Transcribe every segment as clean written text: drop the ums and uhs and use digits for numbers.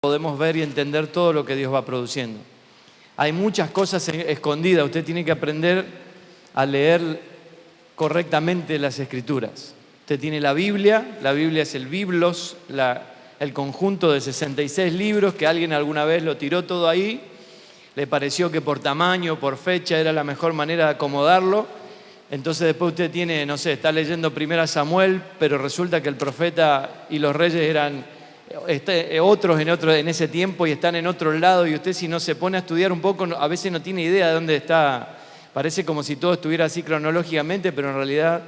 podemos ver y entender todo lo que Dios va produciendo. Hay muchas cosas escondidas. Usted tiene que aprender a leer correctamente las Escrituras. Usted tiene la Biblia es el Biblos, el conjunto de 66 libros que alguien alguna vez lo tiró todo ahí. Le pareció que por tamaño, por fecha, era la mejor manera de acomodarlo. Entonces después usted tiene, no sé, está leyendo 1 Samuel, pero resulta que el profeta y los reyes eran otros en ese tiempo y están en otro lado, y usted, si no se pone a estudiar un poco, a veces no tiene idea de dónde está. Parece como si todo estuviera así cronológicamente, pero en realidad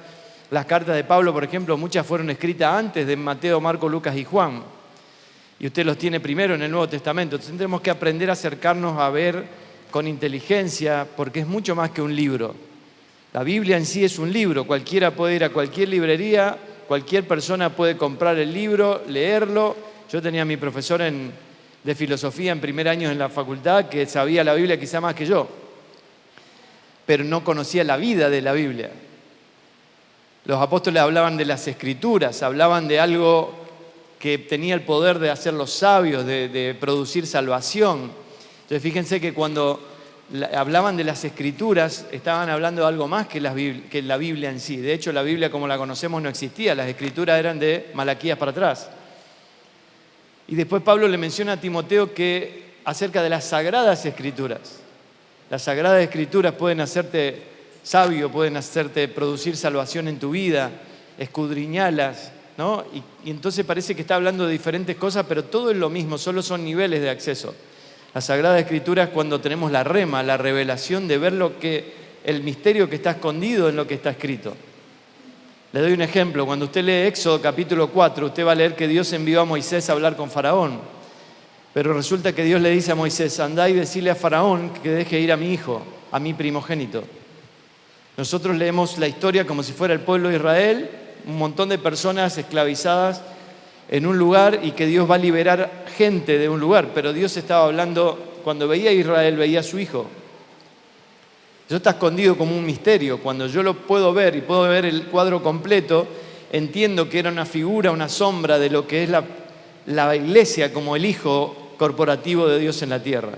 las cartas de Pablo, por ejemplo, muchas fueron escritas antes de Mateo, Marcos, Lucas y Juan. Y usted los tiene primero en el Nuevo Testamento. Entonces tenemos que aprender a acercarnos a ver con inteligencia, porque es mucho más que un libro. La Biblia en sí es un libro. Cualquiera puede ir a cualquier librería, cualquier persona puede comprar el libro, leerlo. Yo tenía a mi profesor de filosofía en primer año en la facultad que sabía la Biblia quizá más que yo, pero no conocía la vida de la Biblia. Los apóstoles hablaban de las Escrituras, hablaban de algo que tenía el poder de hacerlos sabios, de producir salvación. Entonces fíjense que cuando hablaban de las Escrituras, estaban hablando de algo más que la Biblia en sí. De hecho, la Biblia como la conocemos no existía, las Escrituras eran de Malaquías para atrás. Y después Pablo le menciona a Timoteo que acerca de las Sagradas Escrituras. Las Sagradas Escrituras pueden hacerte sabio, pueden hacerte producir salvación en tu vida, escudriñalas, ¿no? Y entonces parece que está hablando de diferentes cosas, pero todo es lo mismo, solo son niveles de acceso. Las Sagradas Escrituras, cuando tenemos la rema, la revelación de ver el misterio que está escondido en lo que está escrito. Le doy un ejemplo. Cuando usted lee Éxodo capítulo 4, usted va a leer que Dios envió a Moisés a hablar con Faraón. Pero resulta que Dios le dice a Moisés: andá y decirle a Faraón que deje ir a mi hijo, a mi primogénito. Nosotros leemos la historia como si fuera el pueblo de Israel, un montón de personas esclavizadas en un lugar, y que Dios va a liberar gente de un lugar. Pero Dios estaba hablando, cuando veía a Israel, veía a su hijo. Eso está escondido como un misterio. Cuando yo lo puedo ver y puedo ver el cuadro completo, entiendo que era una figura, una sombra de lo que es la iglesia como el hijo corporativo de Dios en la tierra.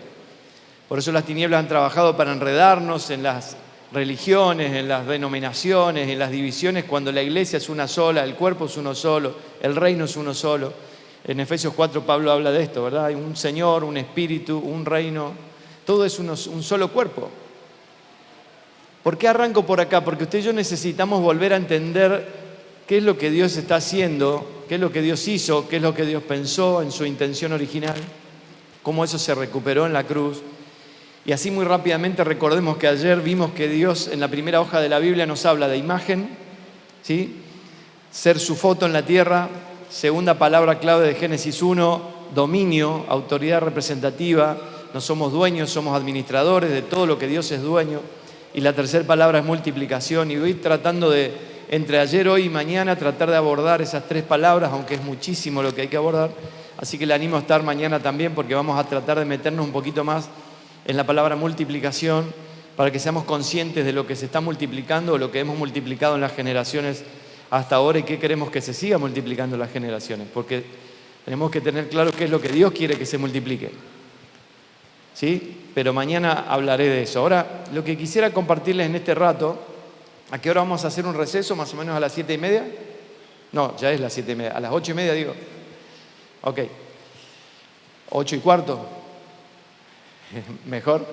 Por eso las tinieblas han trabajado para enredarnos en las religiones, en las denominaciones, en las divisiones, cuando la iglesia es una sola, el cuerpo es uno solo, el reino es uno solo. En Efesios 4 Pablo habla de esto, ¿verdad? Hay un Señor, un Espíritu, un reino, todo es un solo cuerpo. ¿Por qué arranco por acá? Porque usted y yo necesitamos volver a entender qué es lo que Dios está haciendo, qué es lo que Dios hizo, qué es lo que Dios pensó en su intención original, cómo eso se recuperó en la cruz. Y así muy rápidamente recordemos que ayer vimos que Dios en la primera hoja de la Biblia nos habla de imagen, ¿sí? Ser su foto en la tierra. Segunda palabra clave de Génesis 1, dominio, autoridad representativa. No somos dueños, somos administradores de todo lo que Dios es dueño. Y la tercera palabra es multiplicación. Y voy tratando de, entre ayer, hoy y mañana, tratar de abordar esas tres palabras, aunque es muchísimo lo que hay que abordar. Así que le animo a estar mañana también, porque vamos a tratar de meternos un poquito más en la palabra multiplicación, para que seamos conscientes de lo que se está multiplicando o lo que hemos multiplicado en las generaciones hasta ahora, y qué queremos que se siga multiplicando en las generaciones, porque tenemos que tener claro qué es lo que Dios quiere que se multiplique. ¿Sí? Pero mañana hablaré de eso. Ahora, lo que quisiera compartirles en este rato, ¿a qué hora vamos a hacer un receso? Más o menos a las 7:30. No, ya es las 7:30, a las 8:30 digo. Ok, 8:15. Mejor.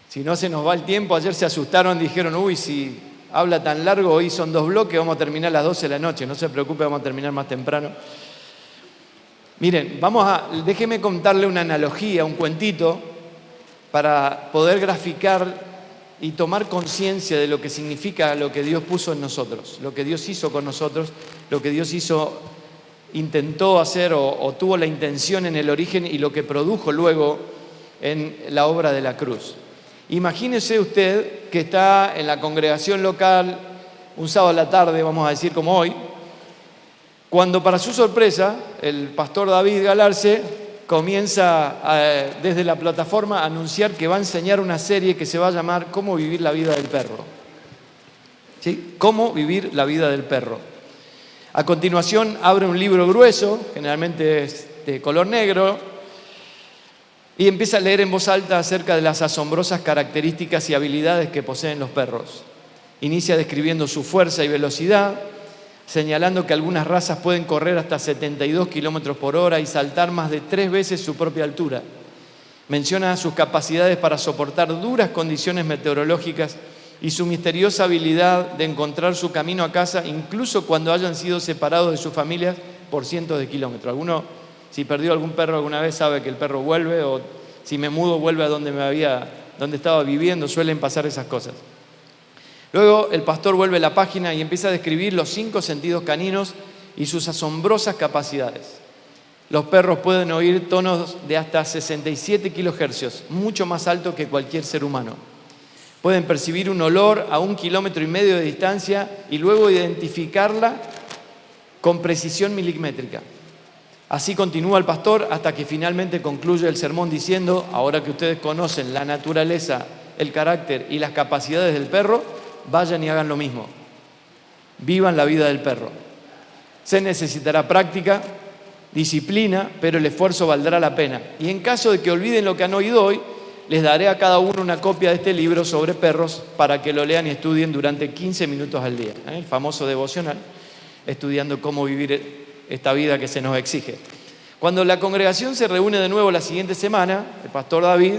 Si no se nos va el tiempo. Ayer se asustaron, dijeron: uy, si habla tan largo, hoy son 2 bloques, vamos a terminar a las 12 de la noche. No se preocupe, vamos a terminar más temprano. Miren, déjeme contarle una analogía, un cuentito, para poder graficar y tomar conciencia de lo que significa lo que Dios puso en nosotros, lo que Dios hizo con nosotros, lo que Dios intentó hacer o tuvo la intención en el origen, y lo que produjo luego en la obra de la cruz. Imagínese usted que está en la congregación local un sábado a la tarde, vamos a decir como hoy, cuando para su sorpresa el pastor David Galarce comienza desde la plataforma a anunciar que va a enseñar una serie que se va a llamar ¿Cómo vivir la vida del perro? ¿Sí? ¿Cómo vivir la vida del perro? A continuación abre un libro grueso, generalmente es de color negro, y empieza a leer en voz alta acerca de las asombrosas características y habilidades que poseen los perros. Inicia describiendo su fuerza y velocidad, señalando que algunas razas pueden correr hasta 72 kilómetros por hora y saltar más de 3 veces su propia altura. Menciona sus capacidades para soportar duras condiciones meteorológicas y su misteriosa habilidad de encontrar su camino a casa incluso cuando hayan sido separados de sus familias por cientos de kilómetros. Alguno, si perdió algún perro alguna vez, sabe que el perro vuelve, o si me mudo vuelve a donde estaba viviendo. Suelen pasar esas cosas. Luego el pastor vuelve a la página y empieza a describir los 5 sentidos caninos y sus asombrosas capacidades. Los perros pueden oír tonos de hasta 67 kilohercios, mucho más alto que cualquier ser humano. Pueden percibir un olor a 1,5 kilómetros de distancia y luego identificarla con precisión milimétrica. Así continúa el pastor hasta que finalmente concluye el sermón diciendo: ahora que ustedes conocen la naturaleza, el carácter y las capacidades del perro, vayan y hagan lo mismo. Vivan la vida del perro. Se necesitará práctica, disciplina, pero el esfuerzo valdrá la pena. Y en caso de que olviden lo que han oído hoy, les daré a cada uno una copia de este libro sobre perros para que lo lean y estudien durante 15 minutos al día. El famoso devocional, estudiando cómo vivir esta vida que se nos exige. Cuando la congregación se reúne de nuevo la siguiente semana, el pastor David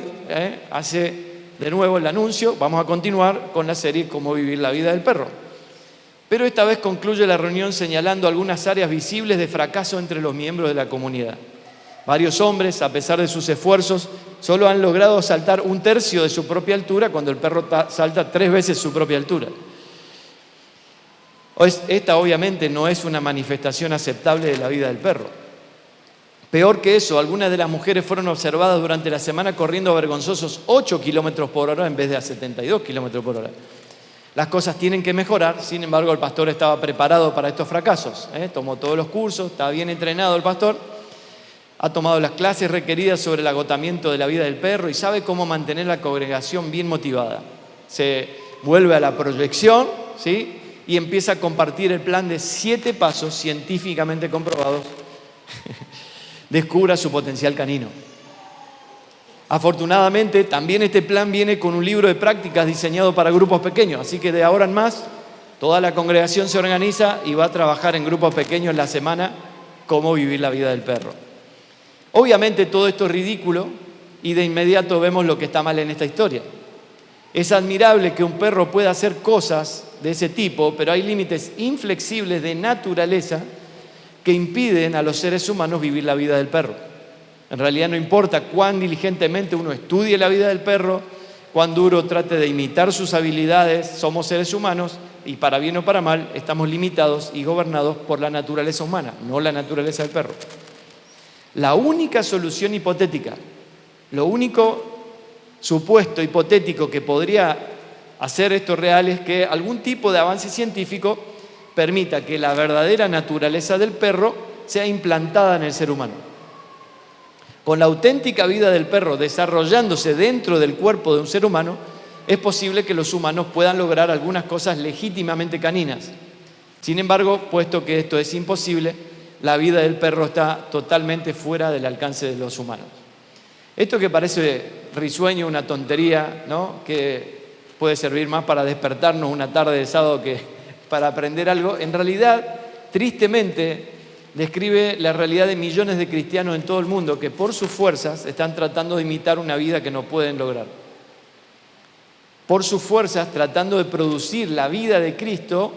hace de nuevo el anuncio: vamos a continuar con la serie Cómo vivir la vida del perro. Pero esta vez concluye la reunión señalando algunas áreas visibles de fracaso entre los miembros de la comunidad. Varios hombres, a pesar de sus esfuerzos, solo han logrado saltar 1/3 de su propia altura cuando el perro salta 3 veces su propia altura. Esta obviamente no es una manifestación aceptable de la vida del perro. Peor que eso, algunas de las mujeres fueron observadas durante la semana corriendo a vergonzosos 8 kilómetros por hora en vez de a 72 kilómetros por hora. Las cosas tienen que mejorar, sin embargo el pastor estaba preparado para estos fracasos. Tomó todos los cursos, está bien entrenado el pastor, ha tomado las clases requeridas sobre el agotamiento de la vida del perro y sabe cómo mantener la congregación bien motivada. Se vuelve a la proyección, ¿sí?, y empieza a compartir el plan de 7 pasos científicamente comprobados. Descubra su potencial canino. Afortunadamente, también este plan viene con un libro de prácticas diseñado para grupos pequeños, así que de ahora en más, toda la congregación se organiza y va a trabajar en grupos pequeños en la semana cómo vivir la vida del perro. Obviamente todo esto es ridículo y de inmediato vemos lo que está mal en esta historia. Es admirable que un perro pueda hacer cosas de ese tipo, pero hay límites inflexibles de naturaleza que impiden a los seres humanos vivir la vida del perro. En realidad no importa cuán diligentemente uno estudie la vida del perro, cuán duro trate de imitar sus habilidades, somos seres humanos y para bien o para mal estamos limitados y gobernados por la naturaleza humana, no la naturaleza del perro. La única solución hipotética, lo único supuesto hipotético que podría hacer esto real es que algún tipo de avance científico permita que la verdadera naturaleza del perro sea implantada en el ser humano. Con la auténtica vida del perro desarrollándose dentro del cuerpo de un ser humano, es posible que los humanos puedan lograr algunas cosas legítimamente caninas. Sin embargo, puesto que esto es imposible, la vida del perro está totalmente fuera del alcance de los humanos. Esto que parece risueño, una tontería, ¿no?, que puede servir más para despertarnos una tarde de sábado que para aprender algo, en realidad, tristemente, describe la realidad de millones de cristianos en todo el mundo que por sus fuerzas están tratando de imitar una vida que no pueden lograr. Por sus fuerzas tratando de producir la vida de Cristo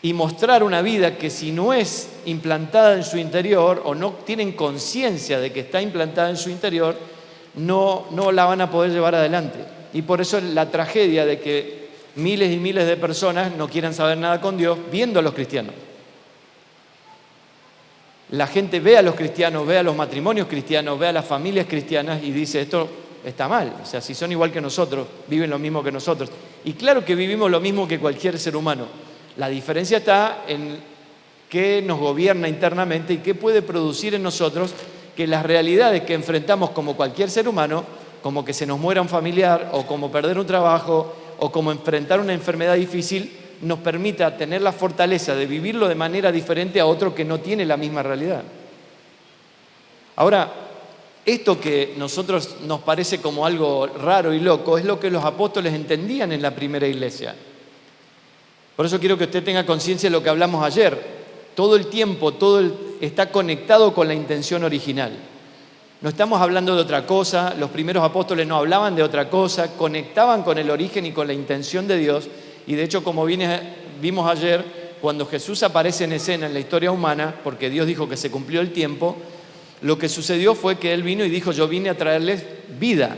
y mostrar una vida que si no es implantada en su interior o no tienen conciencia de que está implantada en su interior, no la van a poder llevar adelante. Y por eso la tragedia de que miles y miles de personas no quieran saber nada con Dios viendo a los cristianos. La gente ve a los cristianos, ve a los matrimonios cristianos, ve a las familias cristianas y dice: esto está mal. O sea, si son igual que nosotros, viven lo mismo que nosotros. Y claro que vivimos lo mismo que cualquier ser humano. La diferencia está en qué nos gobierna internamente y qué puede producir en nosotros que las realidades que enfrentamos como cualquier ser humano, como que se nos muera un familiar o como perder un trabajo o como enfrentar una enfermedad difícil, nos permita tener la fortaleza de vivirlo de manera diferente a otro que no tiene la misma realidad. Ahora, esto que nosotros nos parece como algo raro y loco es lo que los apóstoles entendían en la primera iglesia. Por eso quiero que usted tenga conciencia de lo que hablamos ayer. Todo el tiempo, está conectado con la intención original. No estamos hablando de otra cosa, los primeros apóstoles no hablaban de otra cosa, conectaban con el origen y con la intención de Dios. Y de hecho, como vimos ayer, cuando Jesús aparece en escena en la historia humana, porque Dios dijo que se cumplió el tiempo, lo que sucedió fue que Él vino y dijo: yo vine a traerles vida,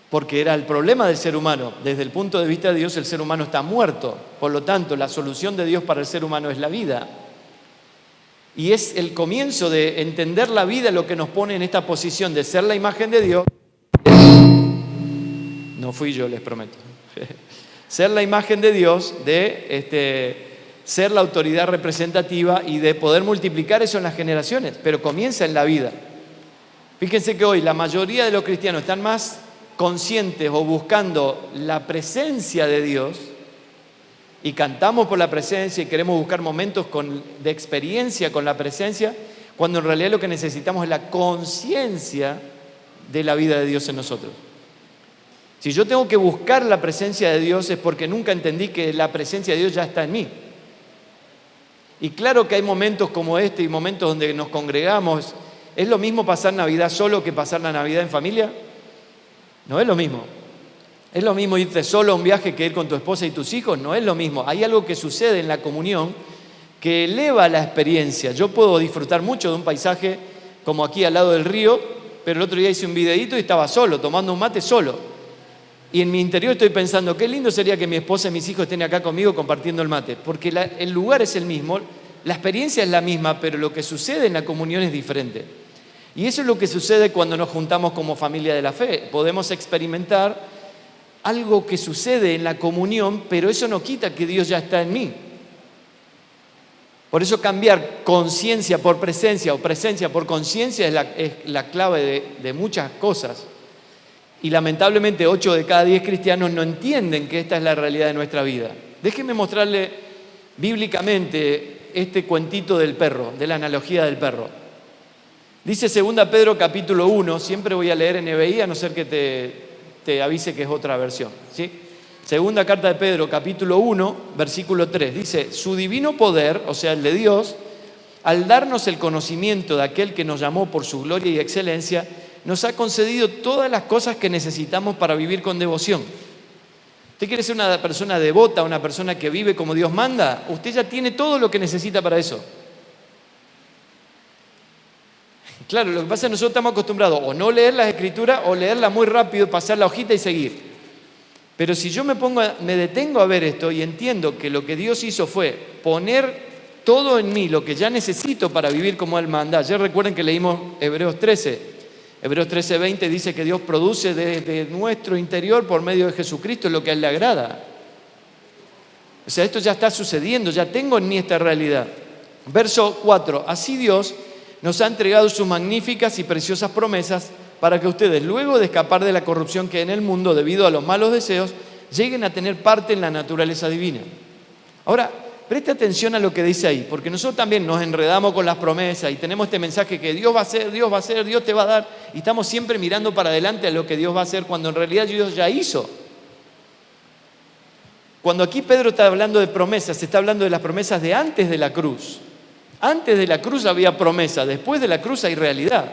porque era el problema del ser humano. Desde el punto de vista de Dios, el ser humano está muerto. Por lo tanto, la solución de Dios para el ser humano es la vida. Y es el comienzo de entender la vida lo que nos pone en esta posición de ser la imagen de Dios. No fui yo, les prometo. Ser la imagen de Dios, de ser la autoridad representativa y de poder multiplicar eso en las generaciones, pero comienza en la vida. Fíjense que hoy la mayoría de los cristianos están más conscientes o buscando la presencia de Dios, y cantamos por la presencia y queremos buscar momentos de experiencia con la presencia, cuando en realidad lo que necesitamos es la conciencia de la vida de Dios en nosotros. Si yo tengo que buscar la presencia de Dios es porque nunca entendí que la presencia de Dios ya está en mí. Y claro que hay momentos como este y momentos donde nos congregamos. ¿Es lo mismo pasar Navidad solo que pasar la Navidad en familia? No es lo mismo. ¿Es lo mismo irte solo a un viaje que ir con tu esposa y tus hijos? No es lo mismo. Hay algo que sucede en la comunión que eleva la experiencia. Yo puedo disfrutar mucho de un paisaje como aquí al lado del río, pero el otro día hice un videíto y estaba solo, tomando un mate solo. Y en mi interior estoy pensando, qué lindo sería que mi esposa y mis hijos estén acá conmigo compartiendo el mate, porque el lugar es el mismo, la experiencia es la misma, pero lo que sucede en la comunión es diferente. Y eso es lo que sucede cuando nos juntamos como familia de la fe. Podemos experimentar algo que sucede en la comunión, pero eso no quita que Dios ya está en mí. Por eso cambiar conciencia por presencia o presencia por conciencia es la clave de muchas cosas. Y lamentablemente 8 de cada 10 cristianos no entienden que esta es la realidad de nuestra vida. Déjenme mostrarle bíblicamente este cuentito del perro, de la analogía del perro. Dice 2 Pedro capítulo 1, siempre voy a leer NBI a no ser que te avise que es otra versión, ¿sí? Segunda carta de Pedro capítulo 1, versículo 3, dice: su divino poder, o sea el de Dios, al darnos el conocimiento de aquel que nos llamó por su gloria y excelencia, nos ha concedido todas las cosas que necesitamos para vivir con devoción. ¿Usted quiere ser una persona devota, una persona que vive como Dios manda? Usted ya tiene todo lo que necesita para eso. Claro, lo que pasa es que nosotros estamos acostumbrados o no leer las escrituras o leerlas muy rápido, pasar la hojita y seguir. Pero si yo me detengo a ver esto y entiendo que lo que Dios hizo fue poner todo en mí, lo que ya necesito para vivir como Él manda. Ayer recuerden que leímos Hebreos 13. Hebreos 13:20 dice que Dios produce desde nuestro interior por medio de Jesucristo lo que a Él le agrada. O sea, esto ya está sucediendo, ya tengo en mí esta realidad. Verso 4, así Dios nos ha entregado sus magníficas y preciosas promesas para que ustedes, luego de escapar de la corrupción que hay en el mundo debido a los malos deseos, lleguen a tener parte en la naturaleza divina. Ahora, preste atención a lo que dice ahí, porque nosotros también nos enredamos con las promesas y tenemos este mensaje que Dios va a hacer, Dios va a hacer, Dios te va a dar, y estamos siempre mirando para adelante a lo que Dios va a hacer cuando en realidad Dios ya hizo. Cuando aquí Pedro está hablando de promesas, se está hablando de las promesas de antes de la cruz. Antes de la cruz había promesa, después de la cruz hay realidad.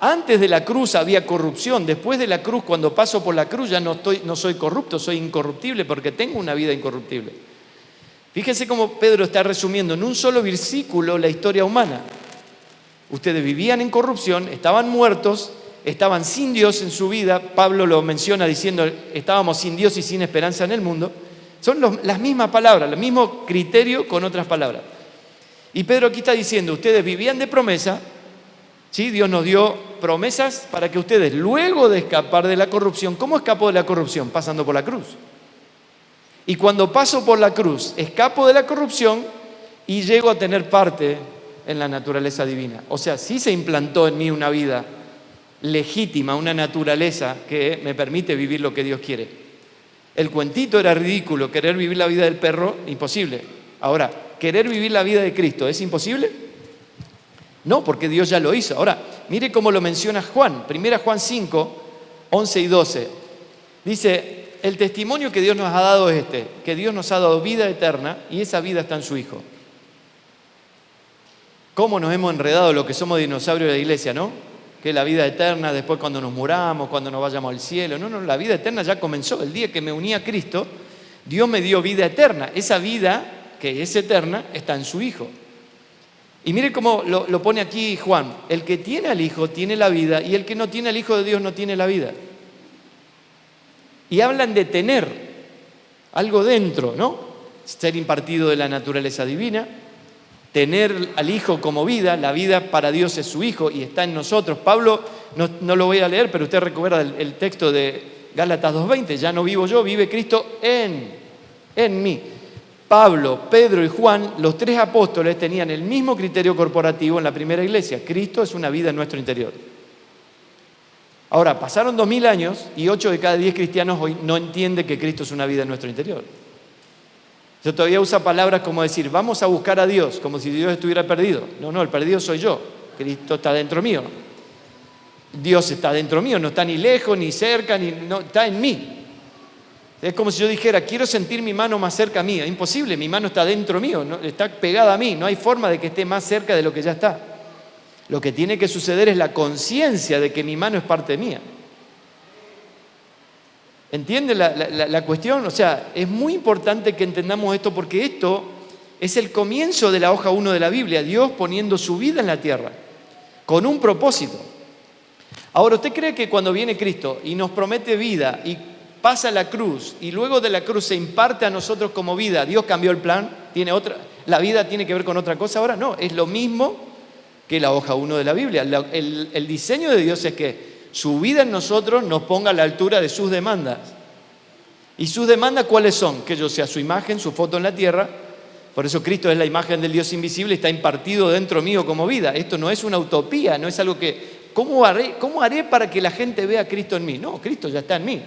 Antes de la cruz había corrupción, después de la cruz, cuando paso por la cruz ya no soy corrupto, soy incorruptible porque tengo una vida incorruptible. Fíjense cómo Pedro está resumiendo en un solo versículo la historia humana. Ustedes vivían en corrupción, estaban muertos, estaban sin Dios en su vida. Pablo lo menciona diciendo, estábamos sin Dios y sin esperanza en el mundo. Son las mismas palabras, el mismo criterio con otras palabras. Y Pedro aquí está diciendo, ustedes vivían de promesa, ¿sí? Dios nos dio promesas para que ustedes, luego de escapar de la corrupción, ¿cómo escapó de la corrupción? Pasando por la cruz. Y cuando paso por la cruz, escapo de la corrupción y llego a tener parte en la naturaleza divina. O sea, sí se implantó en mí una vida legítima, una naturaleza que me permite vivir lo que Dios quiere. El cuentito era ridículo, querer vivir la vida del perro, imposible. Ahora, ¿querer vivir la vida de Cristo es imposible? No, porque Dios ya lo hizo. Ahora, mire cómo lo menciona Juan. 1 Juan 5, 11 y 12. Dice, el testimonio que Dios nos ha dado es este, que Dios nos ha dado vida eterna y esa vida está en su Hijo. ¿Cómo nos hemos enredado lo que somos dinosaurios de la iglesia, no? Que la vida eterna, después cuando nos muramos, cuando nos vayamos al cielo. No, la vida eterna ya comenzó. El día que me uní a Cristo, Dios me dio vida eterna. Esa vida, que es eterna, está en su Hijo. Y mire cómo lo pone aquí Juan. El que tiene al Hijo tiene la vida y el que no tiene al Hijo de Dios no tiene la vida. Y hablan de tener algo dentro, ¿no? Ser impartido de la naturaleza divina. Tener al Hijo como vida, la vida para Dios es su Hijo y está en nosotros. Pablo, no lo voy a leer, pero usted recuerda el texto de Gálatas 2:20, ya no vivo yo, vive Cristo en mí. Pablo, Pedro y Juan, los tres apóstoles tenían el mismo criterio corporativo en la primera iglesia. Cristo es una vida en nuestro interior. Ahora, pasaron 2000 años y 8 de cada 10 cristianos hoy no entienden que Cristo es una vida en nuestro interior. Yo todavía usa palabras como decir, vamos a buscar a Dios, como si Dios estuviera perdido. No, el perdido soy yo. Cristo está dentro mío. Dios está dentro mío, no está ni lejos, ni cerca, no, está en mí. Es como si yo dijera, quiero sentir mi mano más cerca mía. Es imposible, mi mano está dentro mío, no, está pegada a mí. No hay forma de que esté más cerca de lo que ya está. Lo que tiene que suceder es la conciencia de que mi mano es parte mía. ¿Entiende la cuestión? O sea, es muy importante que entendamos esto porque esto es el comienzo de la hoja 1 de la Biblia, Dios poniendo su vida en la tierra, con un propósito. Ahora, ¿usted cree que cuando viene Cristo y nos promete vida y pasa la cruz y luego de la cruz se imparte a nosotros como vida, Dios cambió el plan? ¿La vida tiene que ver con otra cosa ahora? No, es lo mismo que la hoja 1 de la Biblia. El diseño de Dios es que su vida en nosotros nos ponga a la altura de sus demandas. ¿Y sus demandas cuáles son? Que yo sea su imagen, su foto en la tierra. Por eso Cristo es la imagen del Dios invisible y está impartido dentro mío como vida. Esto no es una utopía, no es algo que... ¿Cómo haré para que la gente vea a Cristo en mí? No, Cristo ya está en mí.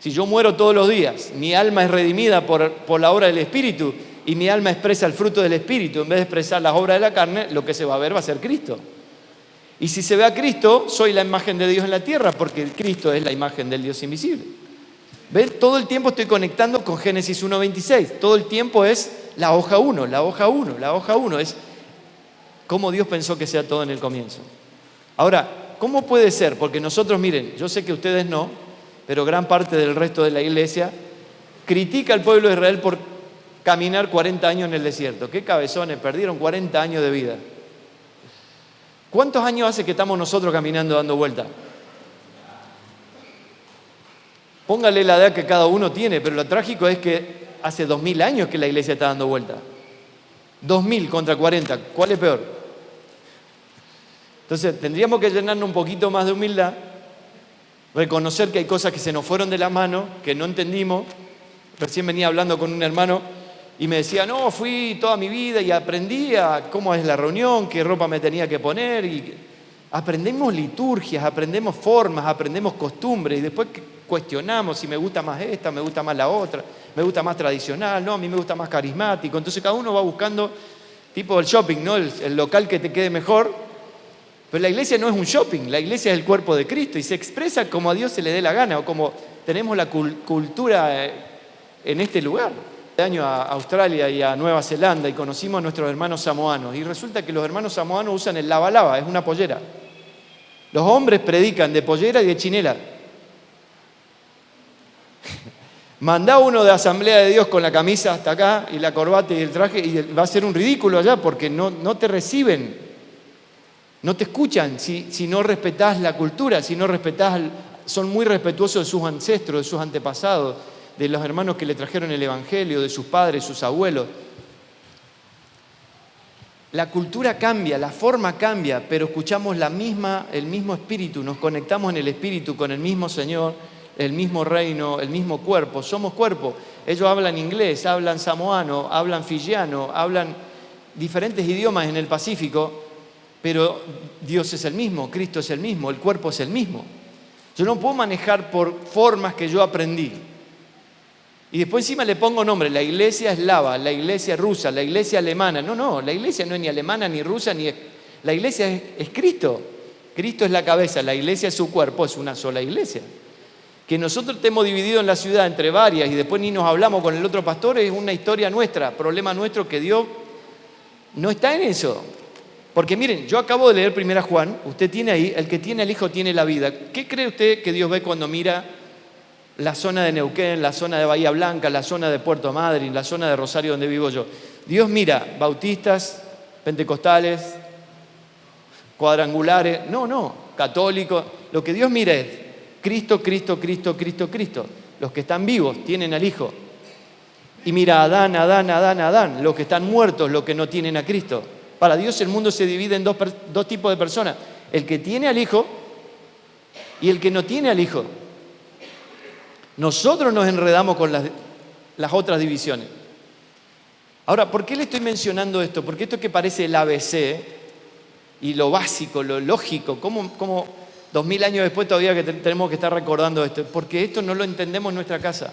Si yo muero todos los días, mi alma es redimida por la obra del Espíritu y mi alma expresa el fruto del Espíritu en vez de expresar las obras de la carne, lo que se va a ver va a ser Cristo. Y si se ve a Cristo, soy la imagen de Dios en la tierra, porque Cristo es la imagen del Dios invisible. ¿Ven? Todo el tiempo estoy conectando con Génesis 1:26. Todo el tiempo es la hoja 1, la hoja 1, la hoja 1. Es como Dios pensó que sea todo en el comienzo. Ahora, ¿cómo puede ser? Porque nosotros, miren, yo sé que ustedes no, pero gran parte del resto de la iglesia critica al pueblo de Israel por caminar 40 años en el desierto. ¿Qué cabezones? Perdieron 40 años de vida. ¿Cuántos años hace que estamos nosotros caminando dando vuelta? Póngale la edad que cada uno tiene, pero lo trágico es que hace 2000 años que la iglesia está dando vuelta. 2000 contra 40, ¿cuál es peor? Entonces tendríamos que llenarnos un poquito más de humildad, reconocer que hay cosas que se nos fueron de la mano, que no entendimos. Recién venía hablando con un hermano y me decía, no, fui toda mi vida y aprendí a cómo es la reunión, qué ropa me tenía que poner. Y aprendemos liturgias, aprendemos formas, aprendemos costumbres y después cuestionamos si me gusta más esta, me gusta más la otra, me gusta más tradicional, no, a mí me gusta más carismático. Entonces cada uno va buscando, tipo el shopping, ¿no? El local que te quede mejor. Pero la iglesia no es un shopping, la iglesia es el cuerpo de Cristo y se expresa como a Dios se le dé la gana o como tenemos la cultura en este lugar. Este año a Australia y a Nueva Zelanda y conocimos a nuestros hermanos samoanos y resulta que los hermanos samoanos usan el lava-lava, es una pollera. Los hombres predican de pollera y de chinela. Mandá uno de Asamblea de Dios con la camisa hasta acá y la corbata y el traje y va a ser un ridículo allá porque no te reciben, no te escuchan si no respetás la cultura, si no respetás, son muy respetuosos de sus ancestros, de sus antepasados, de los hermanos que le trajeron el Evangelio, de sus padres, sus abuelos. La cultura cambia, la forma cambia, pero escuchamos el mismo espíritu, nos conectamos en el espíritu con el mismo Señor, el mismo reino, el mismo cuerpo, somos cuerpo. Ellos hablan inglés, hablan samoano, hablan fiyiano, hablan diferentes idiomas en el Pacífico, pero Dios es el mismo, Cristo es el mismo, el cuerpo es el mismo. Yo no puedo manejar por formas que yo aprendí. Y después encima le pongo nombre, la iglesia eslava, la iglesia rusa, la iglesia alemana. No, la iglesia no es ni alemana, ni rusa, ni La iglesia es Cristo. Cristo es la cabeza, la iglesia es su cuerpo, es una sola iglesia. Que nosotros estemos divididos en la ciudad entre varias y después ni nos hablamos con el otro pastor es una historia nuestra, problema nuestro, que Dios no está en eso. Porque miren, yo acabo de leer 1 Juan, usted tiene ahí, el que tiene al Hijo tiene la vida. ¿Qué cree usted que Dios ve cuando mira la zona de Neuquén, la zona de Bahía Blanca, la zona de Puerto Madryn, la zona de Rosario donde vivo yo? Dios mira bautistas, pentecostales, cuadrangulares, no, católicos. Lo que Dios mira es Cristo, Cristo, Cristo, Cristo, Cristo. Los que están vivos tienen al Hijo. Y mira, Adán, Adán, Adán, Adán. Los que están muertos, los que no tienen a Cristo. Para Dios el mundo se divide en dos tipos de personas. El que tiene al Hijo y el que no tiene al Hijo. Nosotros nos enredamos con las otras divisiones. Ahora, ¿por qué le estoy mencionando esto? Porque esto que parece el ABC y lo básico, lo lógico, ¿cómo 2000 años después todavía que tenemos que estar recordando esto? Porque esto no lo entendemos en nuestra casa.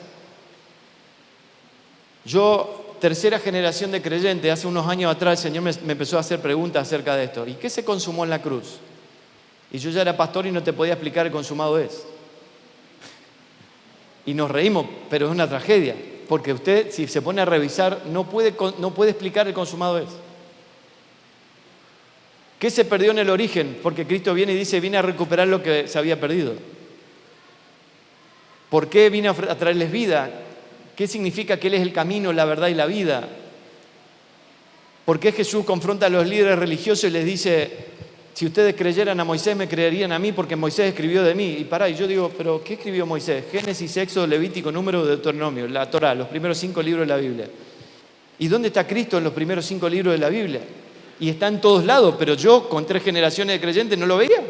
Yo, tercera generación de creyentes, hace unos años atrás el Señor me empezó a hacer preguntas acerca de esto. ¿Y qué se consumó en la cruz? Y yo ya era pastor y no te podía explicar el consumado es. Y nos reímos, pero es una tragedia. Porque usted, si se pone a revisar, no puede explicar el consumado es. ¿Qué se perdió en el origen? Porque Cristo viene y dice, vine a recuperar lo que se había perdido. ¿Por qué vine a traerles vida? ¿Qué significa que Él es el camino, la verdad y la vida? ¿Por qué Jesús confronta a los líderes religiosos y les dice, si ustedes creyeran a Moisés, me creerían a mí porque Moisés escribió de mí? Y yo digo, ¿pero qué escribió Moisés? Génesis, Éxodo, Levítico, Número, Deuteronomio, la Torá, los primeros 5 libros de la Biblia. ¿Y dónde está Cristo en los primeros 5 libros de la Biblia? Y está en todos lados, pero yo con 3 generaciones de creyentes no lo veía.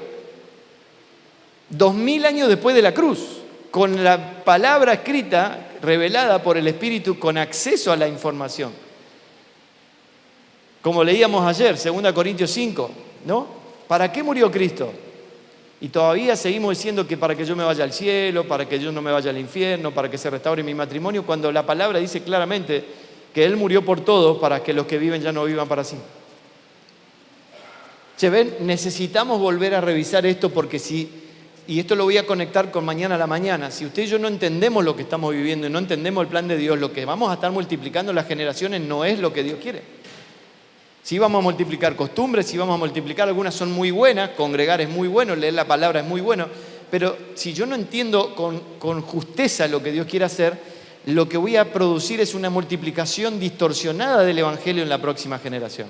2000 años después de la cruz, con la palabra escrita, revelada por el Espíritu, con acceso a la información. Como leíamos ayer, 2 Corintios 5, ¿no? ¿Para qué murió Cristo? Y todavía seguimos diciendo que para que yo me vaya al cielo, para que yo no me vaya al infierno, para que se restaure mi matrimonio, cuando la palabra dice claramente que Él murió por todos para que los que viven ya no vivan para sí. Se ven, necesitamos volver a revisar esto porque y esto lo voy a conectar con mañana a la mañana, si usted y yo no entendemos lo que estamos viviendo y no entendemos el plan de Dios, lo que vamos a estar multiplicando las generaciones no es lo que Dios quiere. Si vamos a multiplicar costumbres, si vamos a multiplicar, algunas son muy buenas, congregar es muy bueno, leer la palabra es muy bueno, pero si yo no entiendo con justeza lo que Dios quiere hacer, lo que voy a producir es una multiplicación distorsionada del Evangelio en la próxima generación.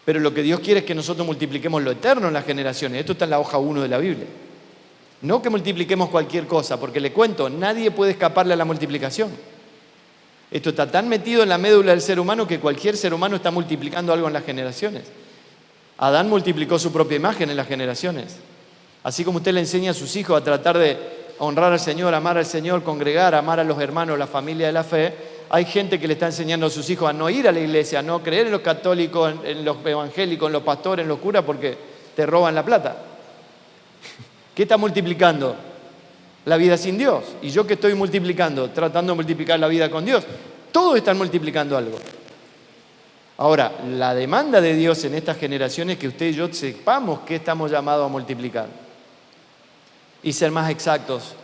Pero lo que Dios quiere es que nosotros multipliquemos lo eterno en las generaciones. Esto está en la hoja 1 de la Biblia. No que multipliquemos cualquier cosa, porque le cuento, nadie puede escaparle a la multiplicación. Esto está tan metido en la médula del ser humano que cualquier ser humano está multiplicando algo en las generaciones. Adán multiplicó su propia imagen en las generaciones. Así como usted le enseña a sus hijos a tratar de honrar al Señor, amar al Señor, congregar, amar a los hermanos, la familia de la fe, hay gente que le está enseñando a sus hijos a no ir a la iglesia, a no creer en los católicos, en los evangélicos, en los pastores, en los curas, porque te roban la plata. ¿Qué está multiplicando? La vida sin Dios. Y yo que estoy multiplicando, tratando de multiplicar la vida con Dios, todos están multiplicando algo. Ahora, la demanda de Dios en estas generaciones es que usted y yo sepamos qué estamos llamados a multiplicar y ser más exactos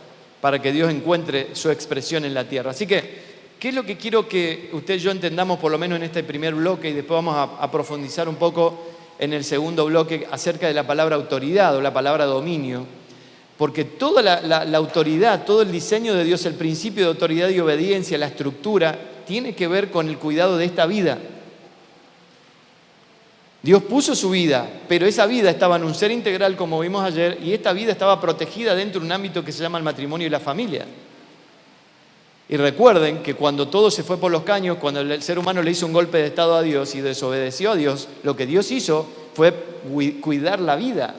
para que Dios encuentre su expresión en la tierra. Así que, ¿qué es lo que quiero que usted y yo entendamos por lo menos en este primer bloque y después vamos a profundizar un poco en el segundo bloque acerca de la palabra autoridad o la palabra dominio? Porque toda la autoridad, todo el diseño de Dios, el principio de autoridad y obediencia, la estructura, tiene que ver con el cuidado de esta vida. Dios puso su vida, pero esa vida estaba en un ser integral, como vimos ayer, y esta vida estaba protegida dentro de un ámbito que se llama el matrimonio y la familia. Y recuerden que cuando todo se fue por los caños, cuando el ser humano le hizo un golpe de estado a Dios y desobedeció a Dios, lo que Dios hizo fue cuidar la vida.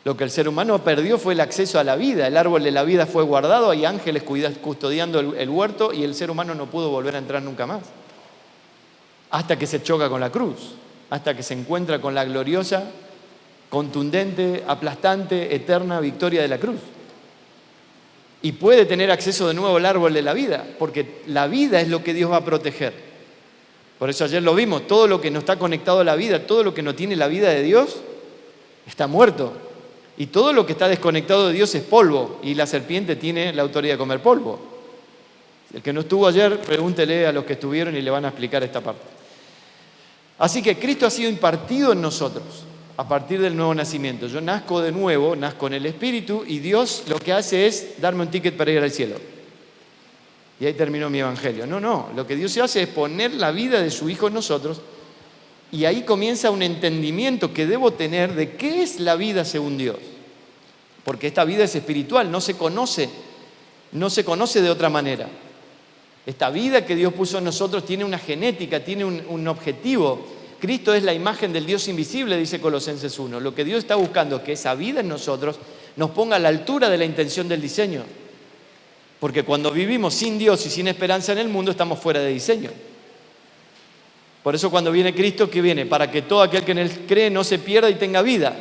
Lo que el ser humano perdió fue el acceso a la vida. El árbol de la vida fue guardado, hay ángeles custodiando el huerto y el ser humano no pudo volver a entrar nunca más. Hasta que se choca con la cruz, hasta que se encuentra con la gloriosa, contundente, aplastante, eterna victoria de la cruz. Y puede tener acceso de nuevo al árbol de la vida, porque la vida es lo que Dios va a proteger. Por eso ayer lo vimos, todo lo que no está conectado a la vida, todo lo que no tiene la vida de Dios, está muerto. Y todo lo que está desconectado de Dios es polvo, y la serpiente tiene la autoridad de comer polvo. El que no estuvo ayer, pregúntele a los que estuvieron y le van a explicar esta parte. Así que Cristo ha sido impartido en nosotros a partir del nuevo nacimiento. Yo nazco de nuevo, nazco en el Espíritu, y Dios lo que hace es darme un ticket para ir al cielo. Y ahí terminó mi evangelio. No, lo que Dios hace es poner la vida de su Hijo en nosotros, y ahí comienza un entendimiento que debo tener de qué es la vida según Dios. Porque esta vida es espiritual, no se conoce de otra manera. Esta vida que Dios puso en nosotros tiene una genética, tiene un objetivo. Cristo es la imagen del Dios invisible, dice Colosenses 1. Lo que Dios está buscando es que esa vida en nosotros nos ponga a la altura de la intención del diseño. Porque cuando vivimos sin Dios y sin esperanza en el mundo, estamos fuera de diseño. Por eso cuando viene Cristo, ¿qué viene? Para que todo aquel que en Él cree no se pierda y tenga vida.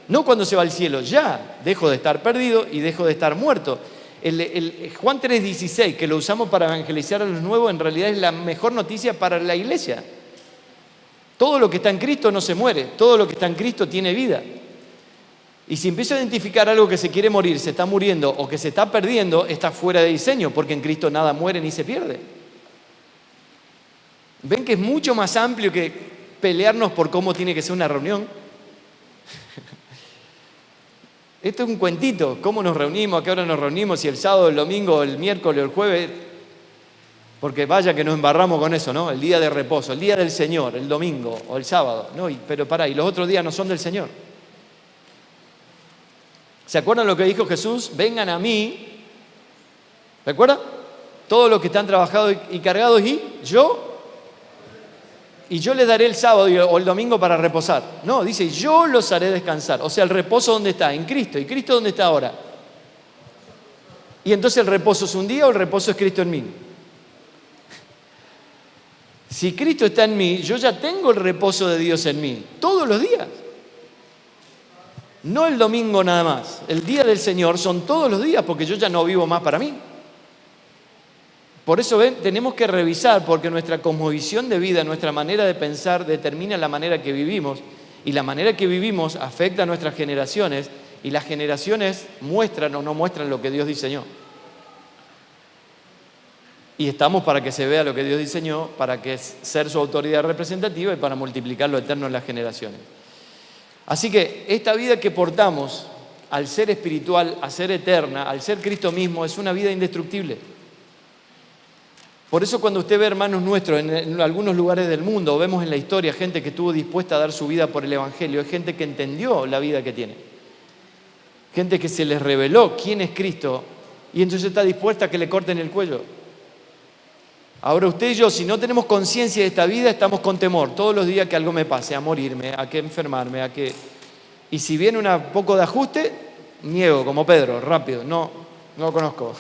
No cuando se va al cielo, ya dejo de estar perdido y dejo de estar muerto. Juan 3:16, que lo usamos para evangelizar a los nuevos, en realidad es la mejor noticia para la iglesia. Todo lo que está en Cristo no se muere, todo lo que está en Cristo tiene vida. Y si empiezo a identificar algo que se quiere morir, se está muriendo o que se está perdiendo, está fuera de diseño, porque en Cristo nada muere ni se pierde. ¿Ven que es mucho más amplio que pelearnos por cómo tiene que ser una reunión? Esto es un cuentito, cómo nos reunimos, a qué hora nos reunimos, si el sábado, el domingo, el miércoles o el jueves, porque vaya que nos embarramos con eso, ¿no? El día de reposo, el día del Señor, el domingo o el sábado, ¿no? Pero pará, y los otros días no son del Señor. ¿Se acuerdan lo que dijo Jesús? Vengan a mí, ¿recuerdan? Todos los que están trabajados y cargados, y yo les daré el sábado o el domingo para reposar. No, dice, yo los haré descansar. O sea, el reposo, ¿dónde está? En Cristo. ¿Y Cristo dónde está ahora? Y entonces, ¿el reposo es un día o el reposo es Cristo en mí? Si Cristo está en mí, yo ya tengo el reposo de Dios en mí, todos los días. No el domingo nada más. El día del Señor son todos los días, porque yo ya no vivo más para mí. Por eso, ven, tenemos que revisar, porque nuestra cosmovisión de vida, nuestra manera de pensar determina la manera que vivimos, y la manera que vivimos afecta a nuestras generaciones, y las generaciones muestran o no muestran lo que Dios diseñó. Y estamos para que se vea lo que Dios diseñó, para que ser su autoridad representativa y para multiplicar lo eterno en las generaciones. Así que esta vida que portamos, al ser espiritual, a ser eterna, al ser Cristo mismo, es una vida indestructible. Por eso cuando usted ve hermanos nuestros en algunos lugares del mundo, o vemos en la historia gente que estuvo dispuesta a dar su vida por el Evangelio, es gente que entendió la vida que tiene. Gente que se les reveló quién es Cristo y entonces está dispuesta a que le corten el cuello. Ahora usted y yo, si no tenemos conciencia de esta vida, estamos con temor todos los días que algo me pase, a morirme, a que enfermarme, a que... Y si viene un poco de ajuste, niego, como Pedro, rápido, no lo conozco.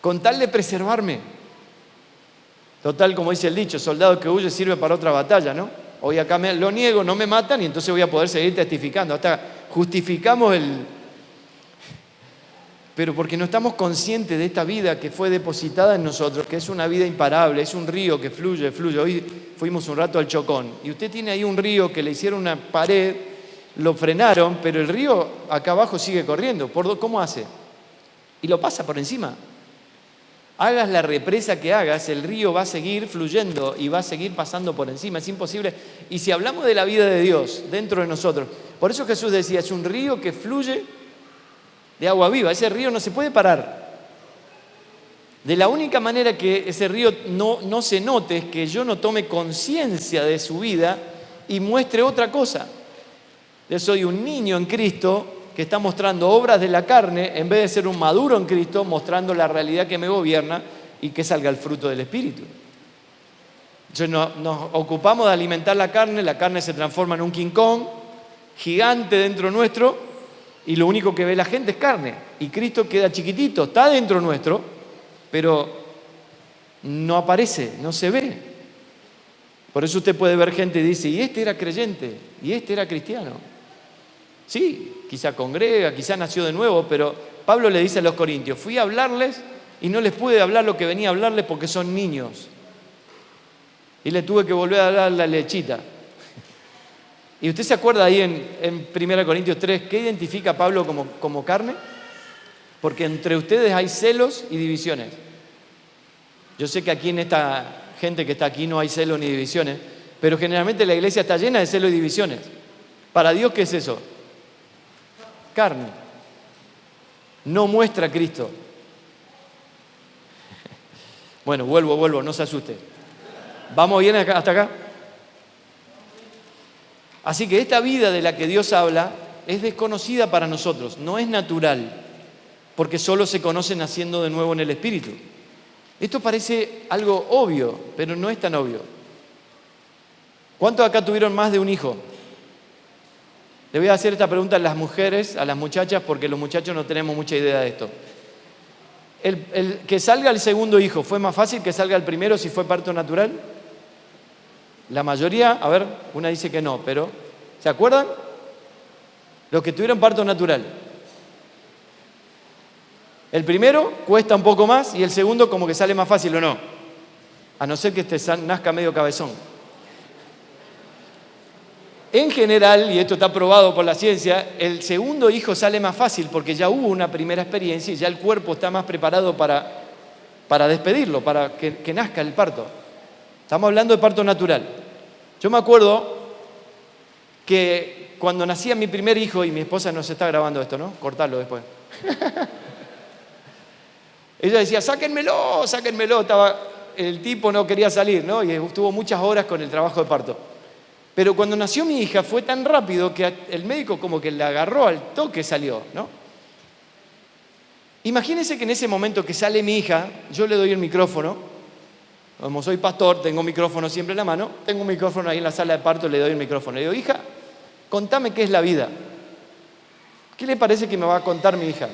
Con tal de preservarme. Total, como dice el dicho, soldado que huye sirve para otra batalla, ¿no? Hoy acá lo niego, no me matan y entonces voy a poder seguir testificando. Hasta justificamos Pero porque no estamos conscientes de esta vida que fue depositada en nosotros, que es una vida imparable, es un río que fluye. Hoy fuimos un rato al Chocón y usted tiene ahí un río que le hicieron una pared, lo frenaron, pero el río acá abajo sigue corriendo. ¿Cómo hace? Y lo pasa por encima. Hagas la represa que hagas, el río va a seguir fluyendo y va a seguir pasando por encima. Es imposible. Y si hablamos de la vida de Dios dentro de nosotros, por eso Jesús decía, es un río que fluye de agua viva. Ese río no se puede parar. De la única manera que ese río no se note es que yo no tome conciencia de su vida y muestre otra cosa. Yo soy un niño en Cristo que está mostrando obras de la carne en vez de ser un maduro en Cristo, mostrando la realidad que me gobierna y que salga el fruto del Espíritu. Entonces nos ocupamos de alimentar la carne se transforma en un King Kong gigante dentro nuestro y lo único que ve la gente es carne. Y Cristo queda chiquitito, está dentro nuestro, pero no aparece, no se ve. Por eso usted puede ver gente y dice, y este era creyente, y este era cristiano. Sí, quizá congrega, quizá nació de nuevo, pero Pablo le dice a los corintios, fui a hablarles y no les pude hablar lo que venía a hablarles porque son niños. y le tuve que volver a dar la lechita. ¿Y usted se acuerda ahí en 1 Corintios 3 qué identifica a Pablo como carne? Porque entre ustedes hay celos y divisiones. Yo sé que aquí en esta gente que está aquí no hay celos ni divisiones, pero generalmente la iglesia está llena de celos y divisiones. Para Dios, ¿qué es eso? Carne. No muestra a Cristo. Bueno, vuelvo, no se asuste. ¿Vamos bien hasta acá? Así que esta vida de la que Dios habla es desconocida para nosotros, no es natural, porque solo se conoce naciendo de nuevo en el Espíritu. Esto parece algo obvio, pero no es tan obvio. ¿Cuántos acá tuvieron más de un hijo? Le voy a hacer esta pregunta a las mujeres, a las muchachas, porque los muchachos no tenemos mucha idea de esto. ¿El que salga el segundo hijo fue más fácil que salga el primero si fue parto natural? La mayoría, a ver, una dice que no, pero ¿se acuerdan? Los que tuvieron parto natural. El primero cuesta un poco más y el segundo como que sale más fácil, ¿o no? A no ser que nazca medio cabezón. En general, y esto está probado por la ciencia, el segundo hijo sale más fácil porque ya hubo una primera experiencia y ya el cuerpo está más preparado para despedirlo, para que nazca el parto. Estamos hablando de parto natural. Yo me acuerdo que cuando nacía mi primer hijo, y mi esposa nos está grabando esto, ¿no? Cortarlo después. Ella decía, sáquenmelo. El tipo no quería salir, ¿no? Y estuvo muchas horas con el trabajo de parto. Pero cuando nació mi hija fue tan rápido que el médico como que la agarró al toque, salió, ¿no? Imagínense que en ese momento que sale mi hija, yo le doy el micrófono. Como soy pastor, tengo un micrófono siempre en la mano. Tengo un micrófono ahí en la sala de parto, le doy el micrófono. Le digo, hija, contame qué es la vida. ¿Qué le parece que me va a contar mi hija?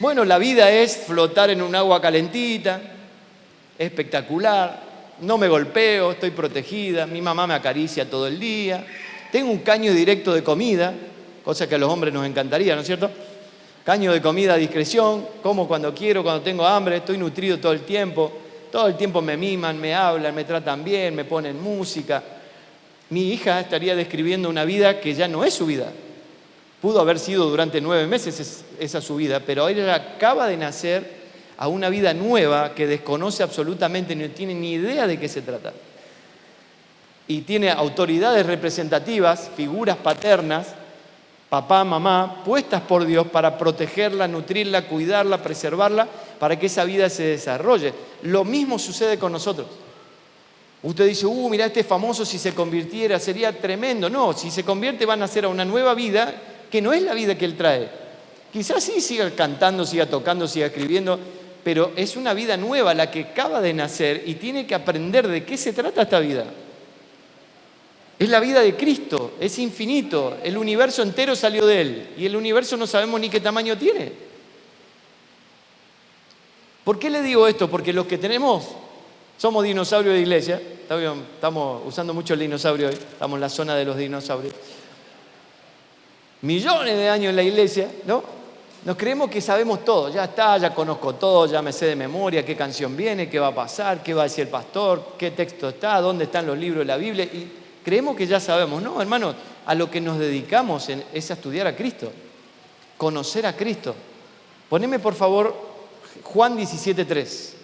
Bueno, la vida es flotar en un agua calentita, espectacular. No me golpeo, estoy protegida, mi mamá me acaricia todo el día, tengo un caño directo de comida, cosa que a los hombres nos encantaría, ¿no es cierto? Caño de comida a discreción, como cuando quiero, cuando tengo hambre, estoy nutrido todo el tiempo me miman, me hablan, me tratan bien, me ponen música. Mi hija estaría describiendo una vida que ya no es su vida. Pudo haber sido durante 9 meses esa su vida, pero ella acaba de nacer a una vida nueva que desconoce absolutamente, no tiene ni idea de qué se trata. Y tiene autoridades representativas, figuras paternas, papá, mamá, puestas por Dios para protegerla, nutrirla, cuidarla, preservarla, para que esa vida se desarrolle. Lo mismo sucede con nosotros. Usted dice, mira, este famoso si se convirtiera sería tremendo. No, si se convierte van a nacer a una nueva vida que no es la vida que él trae. Quizás sí siga cantando, siga tocando, siga escribiendo, pero es una vida nueva la que acaba de nacer y tiene que aprender de qué se trata esta vida. Es la vida de Cristo, es infinito, el universo entero salió de Él y el universo no sabemos ni qué tamaño tiene. ¿Por qué le digo esto? Porque los que somos dinosaurios de iglesia, estamos usando mucho el dinosaurio hoy, estamos en la zona de los dinosaurios. Millones de años en la iglesia, ¿no? Nos creemos que sabemos todo, ya está, ya conozco todo, ya me sé de memoria qué canción viene, qué va a pasar, qué va a decir el pastor, qué texto está, dónde están los libros de la Biblia, y creemos que ya sabemos. No, hermanos, a lo que nos dedicamos es a estudiar a Cristo, conocer a Cristo. Poneme por favor Juan 17:3.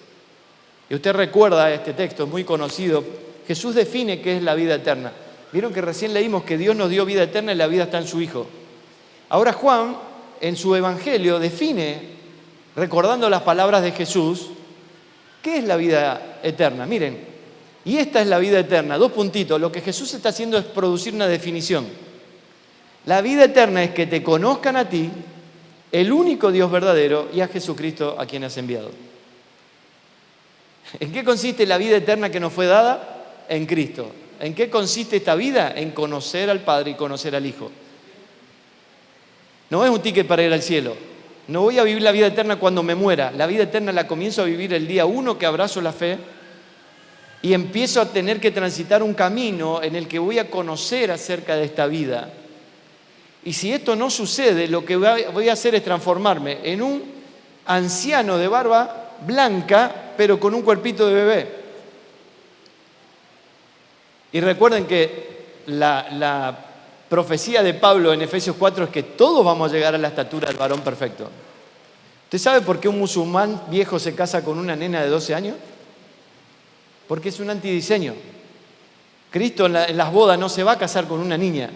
Y usted recuerda este texto, es muy conocido. Jesús define qué es la vida eterna. Vieron que recién leímos que Dios nos dio vida eterna y la vida está en su Hijo. Ahora Juan, en su evangelio, define, recordando las palabras de Jesús, ¿qué es la vida eterna? Miren, y esta es la vida eterna, 2 puntitos. Lo que Jesús está haciendo es producir una definición. La vida eterna es que te conozcan a ti, el único Dios verdadero, y a Jesucristo a quien has enviado. ¿En qué consiste la vida eterna que nos fue dada? En Cristo. ¿En qué consiste esta vida? En conocer al Padre y conocer al Hijo. No es un ticket para ir al cielo. No voy a vivir la vida eterna cuando me muera. La vida eterna la comienzo a vivir el día 1 que abrazo la fe y empiezo a tener que transitar un camino en el que voy a conocer acerca de esta vida. Y si esto no sucede, lo que voy a hacer es transformarme en un anciano de barba blanca, pero con un cuerpito de bebé. Y recuerden que la profecía de Pablo en Efesios 4 es que todos vamos a llegar a la estatura del varón perfecto. ¿Usted sabe por qué un musulmán viejo se casa con una nena de 12 años? Porque es un antidiseño. Cristo en las bodas no se va a casar con una niña.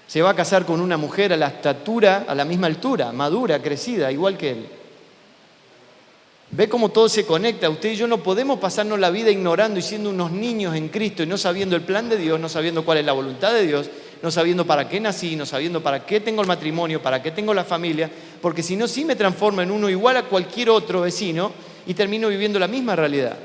Se va a casar con una mujer a la estatura, a la misma altura, madura, crecida, igual que él. ¿Ve cómo todo se conecta? Usted y yo no podemos pasarnos la vida ignorando y siendo unos niños en Cristo y no sabiendo el plan de Dios, no sabiendo cuál es la voluntad de Dios, no sabiendo para qué nací, no sabiendo para qué tengo el matrimonio, para qué tengo la familia, porque si no, sí me transformo en uno igual a cualquier otro vecino y termino viviendo la misma realidad.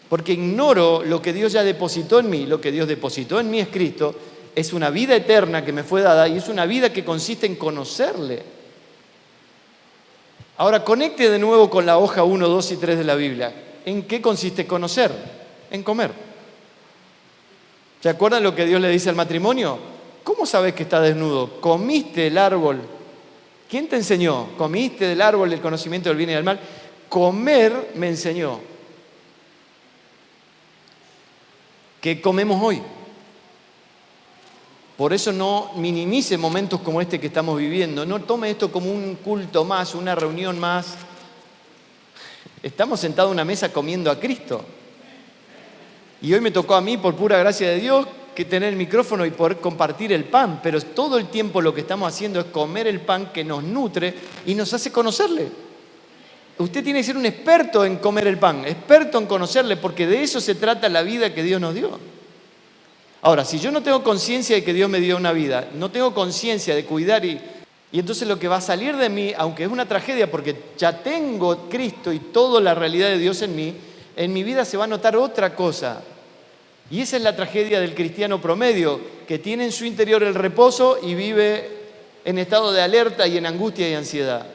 Porque ignoro lo que Dios ya depositó en mí. Lo que Dios depositó en mí es Cristo. Es una vida eterna que me fue dada y es una vida que consiste en conocerle. Ahora, conecte de nuevo con la hoja 1, 2 y 3 de la Biblia. ¿En qué consiste conocer? En comer. ¿Se acuerdan lo que Dios le dice al matrimonio? ¿Cómo sabes que estás desnudo? ¿Comiste el árbol? ¿Quién te enseñó? ¿Comiste del árbol del conocimiento del bien y del mal? Comer me enseñó. ¿Qué comemos hoy? Por eso no minimice momentos como este que estamos viviendo. No tome esto como un culto más, una reunión más. Estamos sentados a una mesa comiendo a Cristo. Y hoy me tocó a mí, por pura gracia de Dios, que tener el micrófono y poder compartir el pan. Pero todo el tiempo lo que estamos haciendo es comer el pan que nos nutre y nos hace conocerle. Usted tiene que ser un experto en comer el pan, experto en conocerle, porque de eso se trata la vida que Dios nos dio. Ahora, si yo no tengo conciencia de que Dios me dio una vida, no tengo conciencia de cuidar y entonces lo que va a salir de mí, aunque es una tragedia porque ya tengo Cristo y toda la realidad de Dios en mi vida se va a notar otra cosa. Y esa es la tragedia del cristiano promedio, que tiene en su interior el reposo y vive en estado de alerta y en angustia y ansiedad.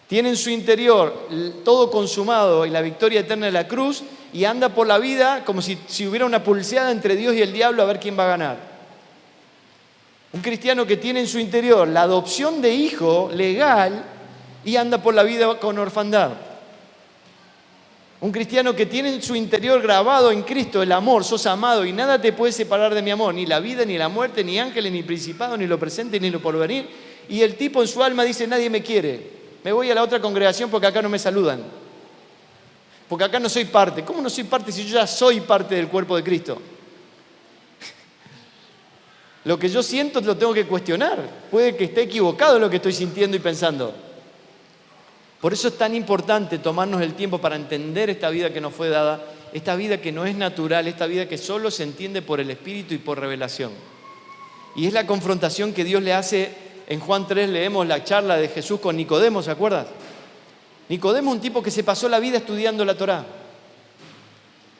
Tiene en su interior todo consumado y la victoria eterna de la cruz y anda por la vida como si hubiera una pulseada entre Dios y el diablo a ver quién va a ganar. Un cristiano que tiene en su interior la adopción de hijo legal y anda por la vida con orfandad. Un cristiano que tiene en su interior grabado en Cristo el amor, sos amado y nada te puede separar de mi amor, ni la vida, ni la muerte, ni ángeles, ni principado, ni lo presente, ni lo porvenir. Y el tipo en su alma dice, nadie me quiere. Me voy a la otra congregación porque acá no me saludan. Porque acá no soy parte. ¿Cómo no soy parte si yo ya soy parte del cuerpo de Cristo? Lo que yo siento lo tengo que cuestionar. Puede que esté equivocado en lo que estoy sintiendo y pensando. Por eso es tan importante tomarnos el tiempo para entender esta vida que nos fue dada, esta vida que no es natural, esta vida que solo se entiende por el Espíritu y por revelación. Y es la confrontación que Dios le hace. En Juan 3 leemos la charla de Jesús con Nicodemo, ¿se acuerdan? Nicodemo es un tipo que se pasó la vida estudiando la Torá.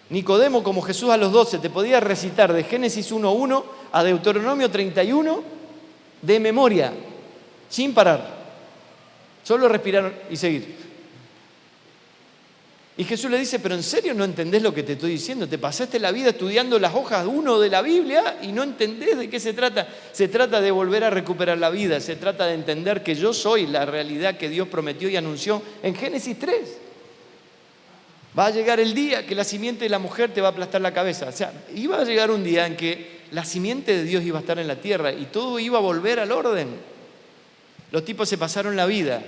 Nicodemo, como Jesús a los 12, te podía recitar de Génesis 1:1 a Deuteronomio 31 de memoria, sin parar. Solo respirar y seguir. Y Jesús le dice, pero ¿en serio no entendés lo que te estoy diciendo? Te pasaste la vida estudiando las hojas 1 de la Biblia y no entendés de qué se trata. Se trata de volver a recuperar la vida, se trata de entender que yo soy la realidad que Dios prometió y anunció en Génesis 3. Va a llegar el día que la simiente de la mujer te va a aplastar la cabeza. O sea, iba a llegar un día en que la simiente de Dios iba a estar en la tierra y todo iba a volver al orden. Los tipos se pasaron la vida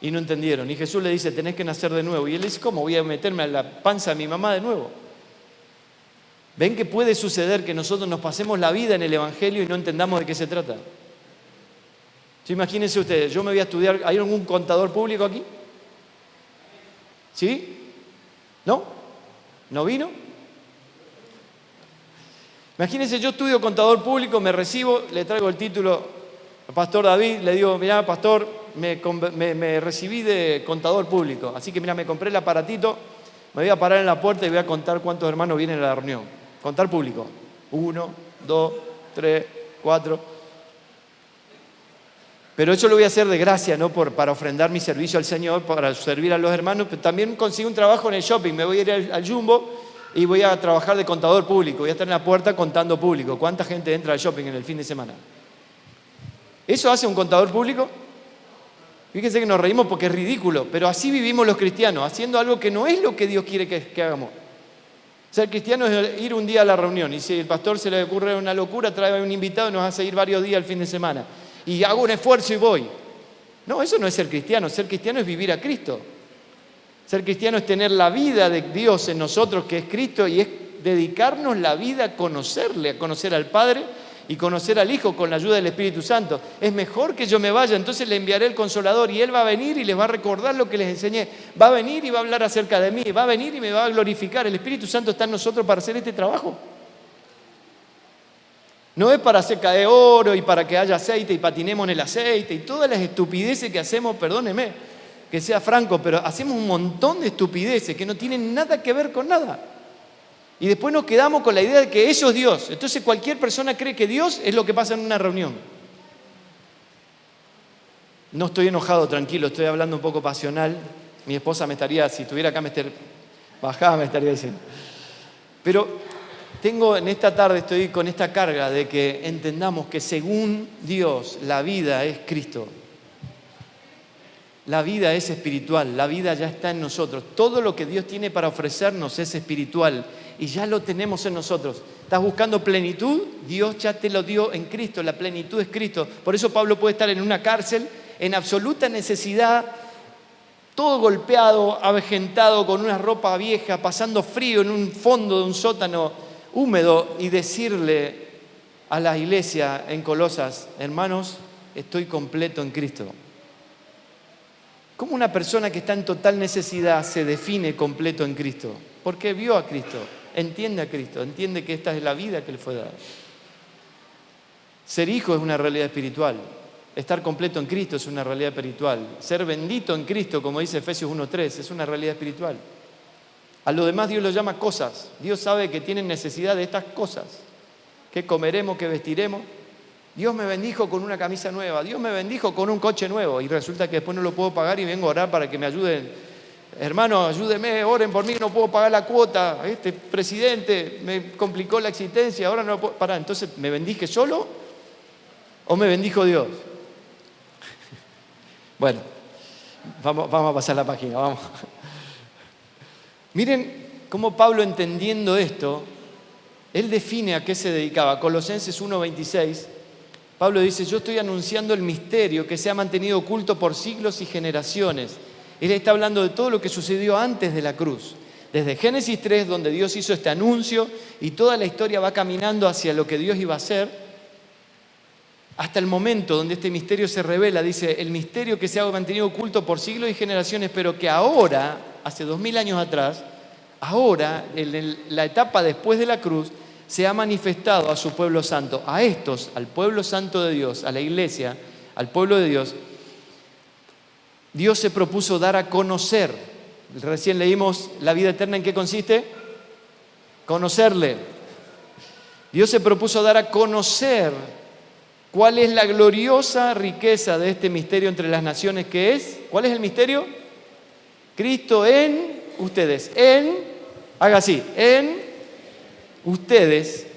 y no entendieron. Y Jesús le dice, tenés que nacer de nuevo. Y él dice, ¿cómo voy a meterme a la panza de mi mamá de nuevo? ¿Ven que puede suceder que nosotros nos pasemos la vida en el Evangelio y no entendamos de qué se trata? ¿Sí? Imagínense ustedes, yo me voy a estudiar, ¿hay algún contador público aquí? ¿Sí? ¿No? ¿No vino? Imagínense, yo estudio contador público, me recibo, le traigo el título al pastor David, le digo, mirá, pastor, me recibí de contador público, así que mira, me compré el aparatito, me voy a parar en la puerta y voy a contar cuántos hermanos vienen a la reunión. Contar público. 1, 2, 3, 4. Pero eso lo voy a hacer de gracia, ¿no? Para ofrendar mi servicio al Señor, para servir a los hermanos, pero también consigo un trabajo en el shopping, me voy a ir al Jumbo y voy a trabajar de contador público, voy a estar en la puerta contando público. ¿Cuánta gente entra al shopping en el fin de semana? ¿Eso hace un contador público? Fíjense que nos reímos porque es ridículo, pero así vivimos los cristianos, haciendo algo que no es lo que Dios quiere que hagamos. Ser cristiano es ir un día a la reunión, y si el pastor se le ocurre una locura, trae a un invitado y nos hace ir varios días el fin de semana. Y hago un esfuerzo y voy. No, eso no es ser cristiano. Ser cristiano es vivir a Cristo. Ser cristiano es tener la vida de Dios en nosotros, que es Cristo, y es dedicarnos la vida a conocerle, a conocer al Padre y conocer al Hijo con la ayuda del Espíritu Santo. Es mejor que yo me vaya, entonces le enviaré el Consolador y Él va a venir y les va a recordar lo que les enseñé. Va a venir y va a hablar acerca de mí, va a venir y me va a glorificar. El Espíritu Santo está en nosotros para hacer este trabajo. No es para hacer caer oro y para que haya aceite y patinemos en el aceite y todas las estupideces que hacemos, perdóneme que sea franco, pero hacemos un montón de estupideces que no tienen nada que ver con nada. Y después nos quedamos con la idea de que eso es Dios. Entonces cualquier persona cree que Dios es lo que pasa en una reunión. No estoy enojado, tranquilo, estoy hablando un poco pasional. Mi esposa me estaría, si estuviera acá, bajada me estaría diciendo. Pero en esta tarde estoy con esta carga de que entendamos que según Dios la vida es Cristo. La vida es espiritual, la vida ya está en nosotros. Todo lo que Dios tiene para ofrecernos es espiritual y ya lo tenemos en nosotros. ¿Estás buscando plenitud? Dios ya te lo dio en Cristo, la plenitud es Cristo. Por eso Pablo puede estar en una cárcel en absoluta necesidad, todo golpeado, avejentado, con una ropa vieja, pasando frío en un fondo de un sótano húmedo y decirle a la iglesia en Colosas: hermanos, estoy completo en Cristo. ¿Cómo una persona que está en total necesidad se define completo en Cristo? Porque vio a Cristo, entiende a Cristo, entiende que esta es la vida que le fue dada. Ser hijo es una realidad espiritual. Estar completo en Cristo es una realidad espiritual. Ser bendito en Cristo, como dice Efesios 1:3, es una realidad espiritual. A lo demás Dios lo llama cosas. Dios sabe que tienen necesidad de estas cosas. ¿Qué comeremos, qué vestiremos? Dios me bendijo con una camisa nueva, Dios me bendijo con un coche nuevo y resulta que después no lo puedo pagar y vengo a orar para que me ayuden. Hermano, ayúdeme, oren por mí, no puedo pagar la cuota. Este presidente me complicó la existencia, ahora no lo puedo parar. Entonces, ¿me bendije solo o me bendijo Dios? Bueno, vamos a pasar la página, vamos. Miren cómo Pablo, entendiendo esto, él define a qué se dedicaba. Colosenses 1:26. Pablo dice: yo estoy anunciando el misterio que se ha mantenido oculto por siglos y generaciones. Él está hablando de todo lo que sucedió antes de la cruz. Desde Génesis 3, donde Dios hizo este anuncio y toda la historia va caminando hacia lo que Dios iba a hacer, hasta el momento donde este misterio se revela. Dice: el misterio que se ha mantenido oculto por siglos y generaciones, pero que ahora, hace 2000 años atrás, ahora, en la etapa después de la cruz, se ha manifestado a su pueblo santo, a estos, al pueblo santo de Dios, a la iglesia, al pueblo de Dios. Dios se propuso dar a conocer. Recién leímos la vida eterna, ¿en qué consiste? Conocerle. Dios se propuso dar a conocer cuál es la gloriosa riqueza de este misterio entre las naciones, que es, ¿cuál es el misterio? Cristo en ustedes. Haga así, en ustedes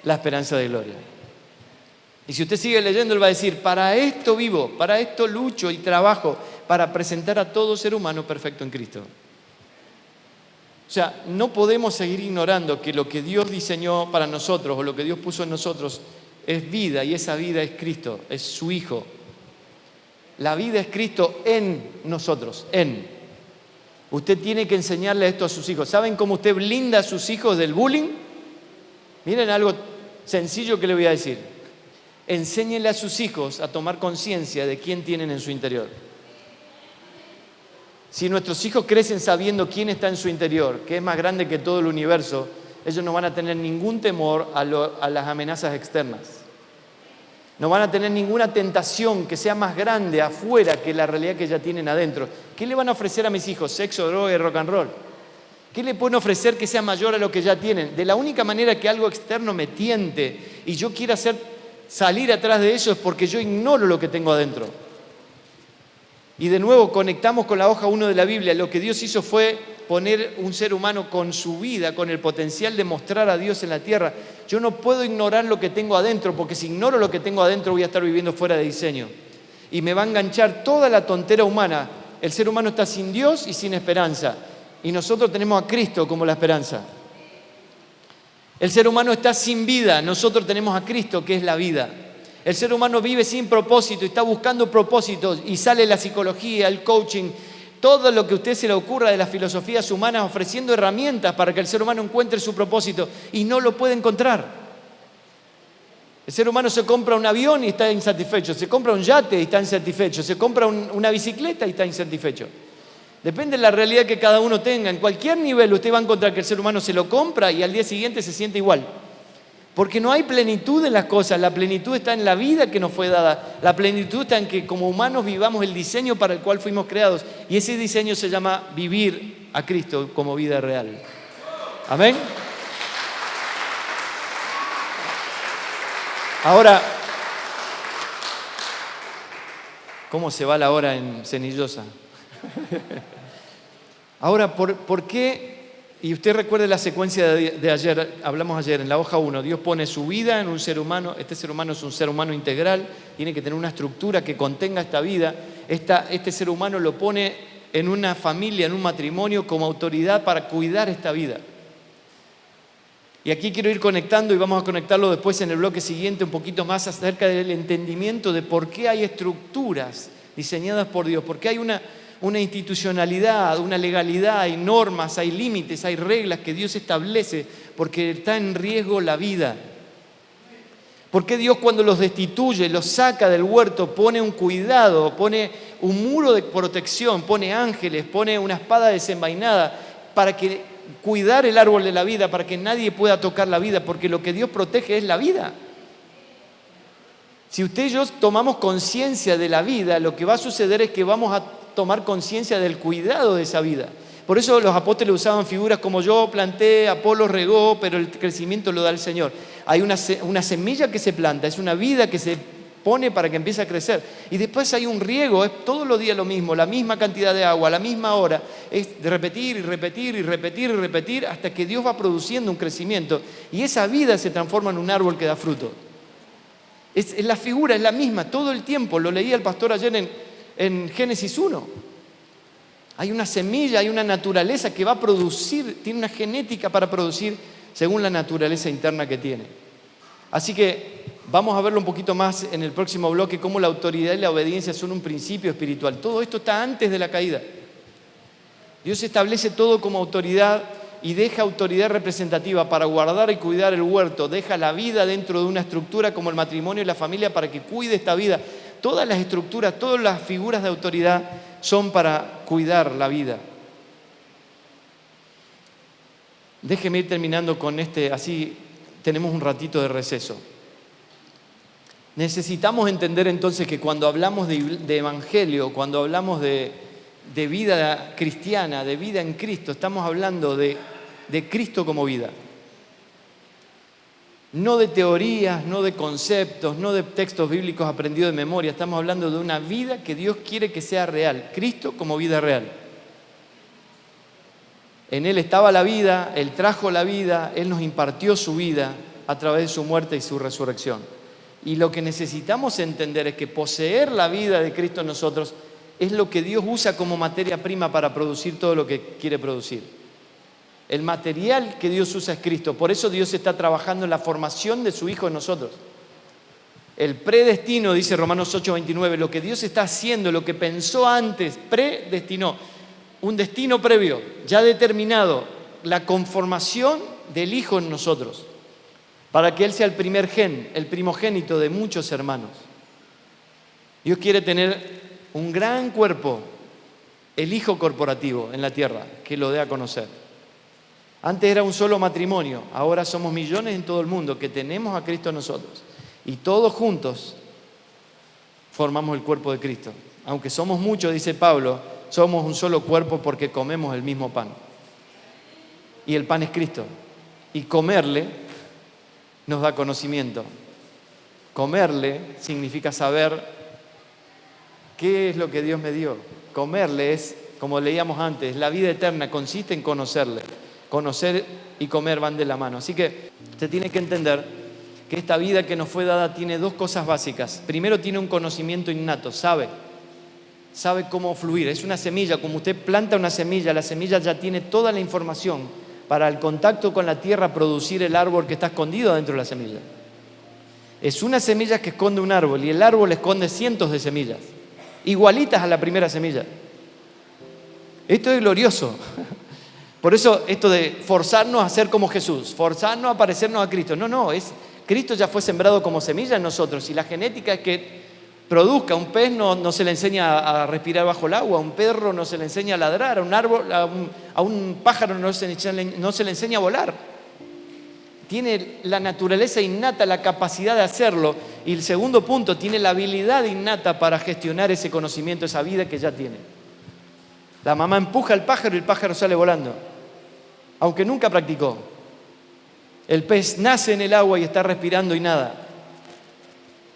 la esperanza de gloria. Y si usted sigue leyendo, él va a decir: para esto vivo, para esto lucho y trabajo, para presentar a todo ser humano perfecto en Cristo. O sea, no podemos seguir ignorando que lo que Dios diseñó para nosotros, o lo que Dios puso en nosotros, es vida, y esa vida es Cristo, es su Hijo. La vida es Cristo en nosotros, Usted tiene que enseñarle esto a sus hijos. ¿Saben cómo usted blinda a sus hijos del bullying? Miren algo sencillo que le voy a decir. Enséñenle a sus hijos a tomar conciencia de quién tienen en su interior. Si nuestros hijos crecen sabiendo quién está en su interior, que es más grande que todo el universo, ellos no van a tener ningún temor a las amenazas externas. No van a tener ninguna tentación que sea más grande afuera que la realidad que ya tienen adentro. ¿Qué le van a ofrecer a mis hijos? Sexo, droga y rock and roll. ¿Qué le pueden ofrecer que sea mayor a lo que ya tienen? De la única manera que algo externo me tiente y yo quiera salir atrás de eso es porque yo ignoro lo que tengo adentro. Y de nuevo conectamos con la hoja 1 de la Biblia. Lo que Dios hizo fue poner un ser humano con su vida, con el potencial de mostrar a Dios en la tierra. Yo no puedo ignorar lo que tengo adentro, porque si ignoro lo que tengo adentro voy a estar viviendo fuera de diseño. Y me va a enganchar toda la tontera humana. El ser humano está sin Dios y sin esperanza. Y nosotros tenemos a Cristo como la esperanza. El ser humano está sin vida, nosotros tenemos a Cristo, que es la vida. El ser humano vive sin propósito y está buscando propósitos, y sale la psicología, el coaching, todo lo que a usted se le ocurra de las filosofías humanas ofreciendo herramientas para que el ser humano encuentre su propósito, y no lo puede encontrar. El ser humano se compra un avión y está insatisfecho, se compra un yate y está insatisfecho, se compra una bicicleta y está insatisfecho. Depende de la realidad que cada uno tenga. En cualquier nivel usted va a encontrar que el ser humano se lo compra y al día siguiente se siente igual. Porque no hay plenitud en las cosas. La plenitud está en la vida que nos fue dada. La plenitud está en que como humanos vivamos el diseño para el cual fuimos creados. Y ese diseño se llama vivir a Cristo como vida real. Amén. Ahora, ¿cómo se va la hora en Cenillosa? Ahora, ¿por qué? Y usted recuerde la secuencia de ayer, hablamos ayer, en la hoja 1, Dios pone su vida en un ser humano, este ser humano es un ser humano integral, tiene que tener una estructura que contenga esta vida, este ser humano lo pone en una familia, en un matrimonio, como autoridad para cuidar esta vida. Y aquí quiero ir conectando, y vamos a conectarlo después en el bloque siguiente, un poquito más acerca del entendimiento de por qué hay estructuras diseñadas por Dios, por qué hay una institucionalidad, una legalidad, hay normas, hay límites, hay reglas que Dios establece porque está en riesgo la vida. ¿Por qué Dios cuando los destituye, los saca del huerto, pone un cuidado, pone un muro de protección, pone ángeles, pone una espada desenvainada para que cuidar el árbol de la vida, para que nadie pueda tocar la vida? Porque lo que Dios protege es la vida. Si usted y yo tomamos conciencia de la vida, lo que va a suceder es que vamos a tomar conciencia del cuidado de esa vida. Por eso los apóstoles usaban figuras como yo planté, Apolo regó, pero el crecimiento lo da el Señor. Hay una semilla que se planta, es una vida que se pone para que empiece a crecer. Y después hay un riego, es todos los días lo mismo, la misma cantidad de agua, la misma hora. Es de repetir y repetir y repetir y repetir hasta que Dios va produciendo un crecimiento. Y esa vida se transforma en un árbol que da fruto. La figura es la misma todo el tiempo. Lo leía el pastor ayer en Génesis 1. Hay una semilla, hay una naturaleza que va a producir, tiene una genética para producir según la naturaleza interna que tiene. Así que vamos a verlo un poquito más en el próximo bloque, cómo la autoridad y la obediencia son un principio espiritual. Todo esto está antes de la caída. Dios establece todo como autoridad y deja autoridad representativa para guardar y cuidar el huerto. Deja la vida dentro de una estructura como el matrimonio y la familia para que cuide esta vida. Todas las estructuras, todas las figuras de autoridad son para cuidar la vida. Déjeme ir terminando con así tenemos un ratito de receso. Necesitamos entender entonces que cuando hablamos de evangelio, cuando hablamos de vida cristiana, de vida en Cristo, estamos hablando de Cristo como vida. No de teorías, no de conceptos, no de textos bíblicos aprendidos de memoria. Estamos hablando de una vida que Dios quiere que sea real. Cristo como vida real. En Él estaba la vida, Él trajo la vida, Él nos impartió su vida a través de su muerte y su resurrección. Y lo que necesitamos entender es que poseer la vida de Cristo en nosotros es lo que Dios usa como materia prima para producir todo lo que quiere producir. El material que Dios usa es Cristo. Por eso Dios está trabajando en la formación de su Hijo en nosotros. El predestino, dice Romanos 8:29, lo que Dios está haciendo, lo que pensó antes, predestinó. Un destino previo, ya determinado, la conformación del Hijo en nosotros, para que Él sea el el primogénito de muchos hermanos. Dios quiere tener un gran cuerpo, el Hijo corporativo en la tierra, que lo dé a conocer. Antes era un solo matrimonio, ahora somos millones en todo el mundo que tenemos a Cristo en nosotros. Y todos juntos formamos el cuerpo de Cristo. Aunque somos muchos, dice Pablo, somos un solo cuerpo porque comemos el mismo pan. Y el pan es Cristo. Y comerle nos da conocimiento. Comerle significa saber qué es lo que Dios me dio. Comerle es, como leíamos antes, la vida eterna consiste en conocerle. Conocer y comer van de la mano. Así que usted tiene que entender que esta vida que nos fue dada tiene dos cosas básicas. Primero, tiene un conocimiento innato, sabe cómo fluir. Es una semilla, como usted planta una semilla, la semilla ya tiene toda la información para el contacto con la tierra producir el árbol que está escondido dentro de la semilla. Es una semilla que esconde un árbol y el árbol esconde cientos de semillas, igualitas a la primera semilla. Esto es glorioso. Por eso esto de forzarnos a ser como Jesús, forzarnos a parecernos a Cristo. No, Cristo ya fue sembrado como semilla en nosotros y la genética es que produzca. Un pez no se le enseña a respirar bajo el agua, a un perro no se le enseña a ladrar, a un árbol, a un pájaro no se le enseña a volar. Tiene la naturaleza innata, la capacidad de hacerlo. Y el segundo punto, tiene la habilidad innata para gestionar ese conocimiento, esa vida que ya tiene. La mamá empuja al pájaro y el pájaro sale volando, aunque nunca practicó. El pez nace en el agua y está respirando y nada.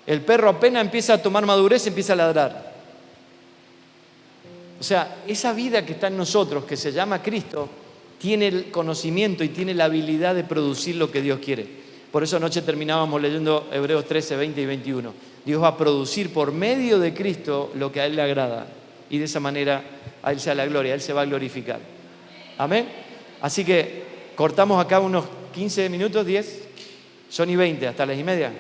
El perro apenas empieza a tomar madurez, empieza a ladrar. O sea, esa vida que está en nosotros, que se llama Cristo, tiene el conocimiento y tiene la habilidad de producir lo que Dios quiere. Por eso anoche terminábamos leyendo Hebreos 13, 20 y 21. Dios va a producir por medio de Cristo lo que a Él le agrada. Y de esa manera a Él sea la gloria, a Él se va a glorificar. Amén. Así que cortamos acá unos 15 minutos, 10, son y 20, hasta las 1:30.